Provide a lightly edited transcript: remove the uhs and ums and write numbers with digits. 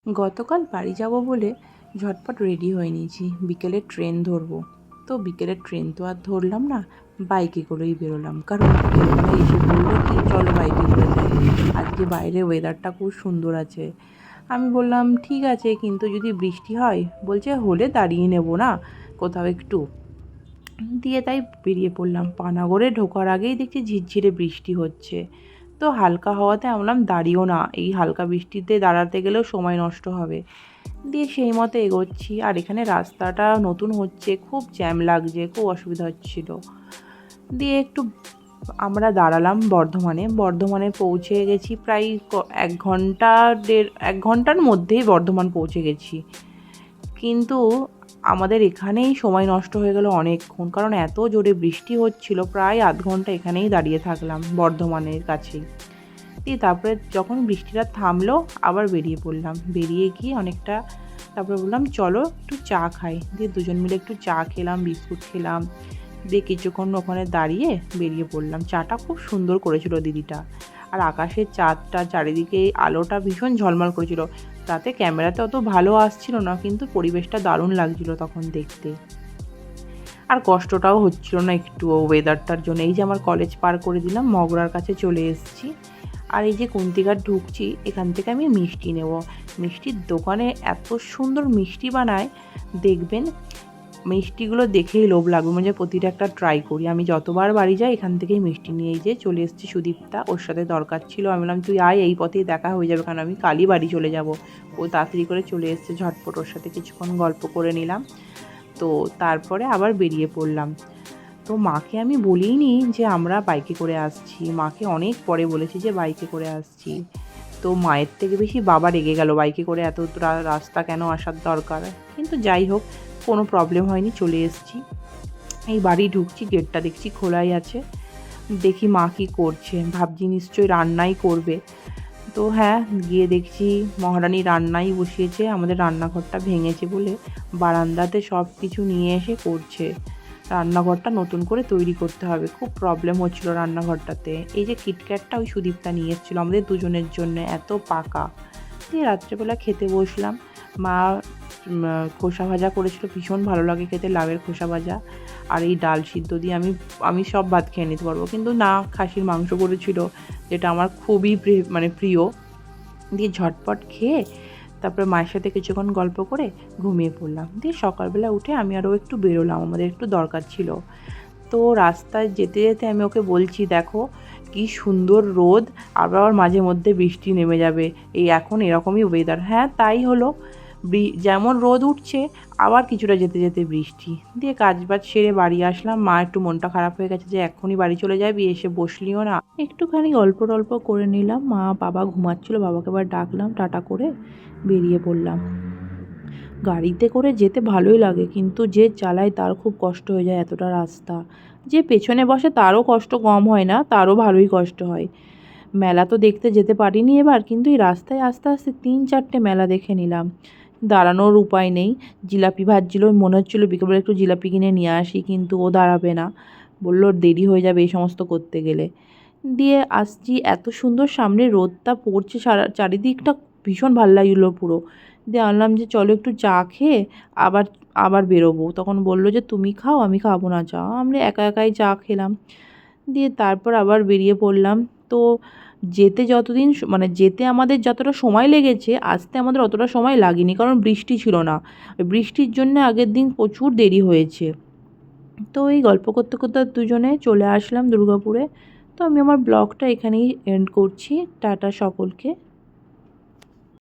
গতকাল বাড়ি যাব বলে ঝটপট রেডি হয়ে নিয়েছি, বিকেলে ট্রেন ধরবো। তো বিকেলের ট্রেন তো আর ধরলাম না, বাইকে করেই বেরোলাম। কারণ এখানে এসে বললো কি চলো বাইকে করে যাই, আজকে বাইরে ওয়েদারটা খুব সুন্দর আছে। আমি বললাম ঠিক আছে, কিন্তু যদি বৃষ্টি হয়, বলছে হলে দাঁড়িয়ে নেব না কোথাও একটু। দিয়ে তাই বেরিয়ে পড়লাম। পানাগড়ে ঢোকার আগেই দেখছি ঝিরঝিরে বৃষ্টি হচ্ছে। তো হালকা হওয়াতে আমি বললাম দাঁড়িয়েও না, এই হালকা বৃষ্টিতে দাঁড়াতে গেলেও সময় নষ্ট হবে। দিয়ে সেই মতো এগোচ্ছি, আর এখানে রাস্তাটা নতুন হচ্ছে, খুব জ্যাম লাগছে, খুব অসুবিধা হচ্ছিল। দিয়ে একটু আমরা দাঁড়ালাম বর্ধমানে পৌঁছে গেছি প্রায় 1 ঘন্টা 1.5 ঘন্টার মধ্যেই বর্ধমান পৌঁছে গেছি। কিন্তু আমাদের এখানেই সময় নষ্ট হয়ে গেল অনেকক্ষণ, কারণ এত জোরে বৃষ্টি হচ্ছিল, প্রায় আধ ঘন্টা এখানেই দাঁড়িয়ে থাকলাম বর্ধমানের কাছেই। দিয়ে তারপরে যখন বৃষ্টিটা থামলো আবার বেরিয়ে পড়লাম। বেরিয়ে গিয়ে অনেকটা তারপরে বললাম চলো একটু চা খাই। দিয়ে দুজন মিলে একটু চা খেলাম, বিস্কুট খেলাম। দিয়ে কিছুক্ষণ ওখানে দাঁড়িয়ে বেরিয়ে পড়লাম। চাটা খুব সুন্দর করেছিল দিদিটা, আর আকাশের চাঁদটা চারিদিকে আলোটা ভীষণ ঝলমল করেছিল। তাতে ক্যামেরাতে অত ভালো আসছিল না, কিন্তু পরিবেশটা দারুণ লাগছিল তখন দেখতে। আর কষ্টটাও হচ্ছিল না একটু ওয়েদারটার জন্য। এই যে আমার কলেজ পার করে দিলাম, মগরার কাছে চলে এসেছি। আর এই যে কুন্তিঘাট ঢুকছি, এখান থেকে আমি মিষ্টি নেব। মিষ্টির দোকানে এত সুন্দর মিষ্টি বানায়, দেখবেন মিষ্টিগুলো দেখেই লোভ লাগবে, মানে প্রতিটা একটা ট্রাই করি। আমি যতবার বাড়ি যাই এখান থেকেই মিষ্টি নিয়ে। এই যে চলে এসেছি সুদীপ্তা, ওর সাথে দরকার ছিল। আমি বললাম তুই আয়, এই পথেই দেখা হয়ে যাবে, কারণ আমি কালই বাড়ি চলে যাব। ও তাড়াতাড়ি করে চলে এসেছে, ঝটপট ওর সাথে কিছুক্ষণ গল্প করে নিলাম। তো তারপরে আবার বেরিয়ে পড়লাম। তো মাকে আমি বলিনি যে আমরা বাইকে করে আসছি, মাকে অনেক পরে বলেছি যে বাইকে করে আসছি। তো মায়ের থেকে বেশি বাবা রেগে গেল, বাইকে করে এত রাস্তা কেন আসার দরকার। কিন্তু যাই হোক, কোনো প্রবলেম হয়নি, চলে এসেছি। এই বাড়ি ঢুকছি, গেটটা দেখছি খোলাই আছে। দেখি মা কী করছে, ভাবছি নিশ্চয়ই রান্নাই করবে। তো হ্যাঁ, গিয়ে দেখছি মহারানী রান্নাই বসিয়েছে। আমাদের রান্নাঘরটা ভেঙেছে বলে বারান্দাতে সব কিছু নিয়ে এসে করছে। রান্নাঘরটা নতুন করে তৈরি করতে হবে, খুব প্রবলেম হচ্ছিল রান্নাঘরটাতে। এই যে কিটক্যাটটা ওই সুদীপ্তা নিয়ে এসেছিলো আমাদের দুজনের জন্য, এত পাকা। দিয়ে রাত্রেবেলা খেতে বসলাম। মা খোসা ভাজা করেছিল, ভীষণ ভালো লাগে খেতে লাউয়ের খোসা ভাজা। আর এই ডাল সিদ্ধ দিয়ে আমি সব ভাত খেয়ে নিতে পারবো, কিন্তু না, খাসির মাংস করেছিল, যেটা আমার খুবই প্রিয়। দিয়ে ঝটপট খেয়ে তারপরে মায়ের সাথে কিছুক্ষণ গল্প করে ঘুমিয়ে পড়লাম। দিয়ে সকালবেলা উঠে আমি আরও একটু বেরোলাম, আমাদের একটু দরকার ছিল। তো রাস্তায় যেতে যেতে আমি ওকে বলছি দেখো কি সুন্দর রোদ, আবার মাঝে মধ্যে বৃষ্টি নেমে যাবে, এই এখন এরকমই ওয়েদার। হ্যাঁ তাই হলো, যেমন রোদ উঠছে আবার কিছুটা যেতে যেতে বৃষ্টি। দিয়ে কাজবাজ সেরে বাড়ি আসলাম। মা একটু মনটা খারাপ হয়ে গেছে যে এক্ষুনি বাড়ি চলে যাবি, এসে বসলিও না। একটুখানি গল্প টল্প করে নিলাম। মা বাবা ঘুমাচ্ছিল, বাবাকে এবার ডাকলাম, টাটা করে বেরিয়ে পড়লাম। গাড়িতে করে যেতে ভালোই লাগে, কিন্তু যে চালায় তার খুব কষ্ট হয়ে যায় এতটা রাস্তা। যে পেছনে বসে তারও কষ্ট কম হয় না, তারও ভালোই কষ্ট হয়। মেলা তো দেখতে যেতে পারিনি এবার, কিন্তু এই রাস্তায় আস্তে আস্তে 3-4টে মেলা দেখে নিলাম। দাঁড়ানোর উপায় নেই। জিলাপি ভাজছিল, মনে হচ্ছিলো বিকেলবেলা একটু জিলাপি কিনে নিয়ে আসি, কিন্তু ও দাঁড়াবে না, বললো দেরি হয়ে যাবে এই সমস্ত করতে গেলে। দিয়ে আসছি, এত সুন্দর সামনে রোদটা পড়ছে, চারিদিকটা ভীষণ ভাল লাগছিলো পুরো। দিয়ে আনলাম যে চলো একটু চা খেয়ে আবার আবার বেরোবো। তখন বললো যে তুমি খাও, আমি খাবো না চা। আমরা একা একাই চা খেলাম। দিয়ে তারপর আবার বেরিয়ে পড়লাম। তো যেতে আমাদের যতটা সময় লেগেছে, আসতে আমাদের অতটা সময় লাগেনি, কারণ বৃষ্টি ছিল না। বৃষ্টির জন্য আগের দিন প্রচুর দেরি হয়েছে। তো এই গল্প করতে করতে দুজনে চলে আসলাম দুর্গাপুরে। তো আমি আমার ব্লগটা এখানেই এন্ড করছি। টাটা সকলকে।